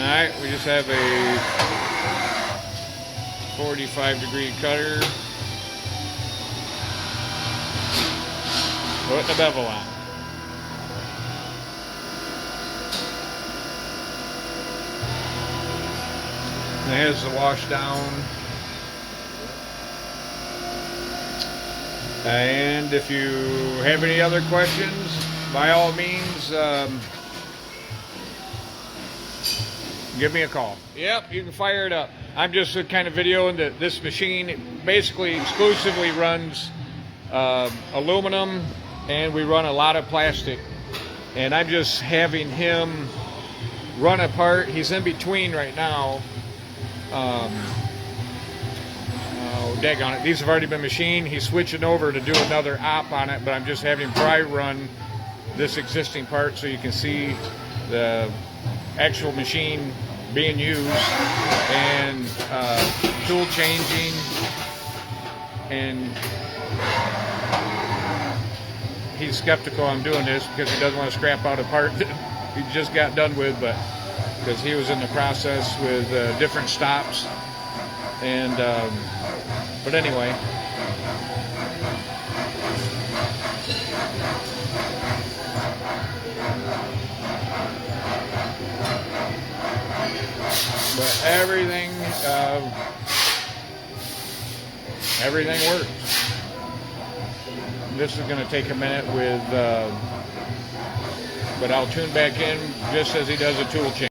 Alright, we just have a 45-degree cutter. Put the bevel on. And here's the wash down. And if you have any other questions, by all means, give me a call. Yep, you can fire it up. I'm just kind of videoing that this machine basically exclusively runs aluminum, and we run a lot of plastic. And I'm just having him run a part. He's in between right now. Daggone it. These have already been machined. He's switching over to do another op on it, but I'm just having him dry run this existing part so you can see the actual machine being used, and tool changing, and he's skeptical I'm doing this because he doesn't want to scrap out a part that he just got done with, but because he was in the process with different stops, and but anyway. But everything works. This is going to take a minute with, but I'll tune back in just as he does a tool change.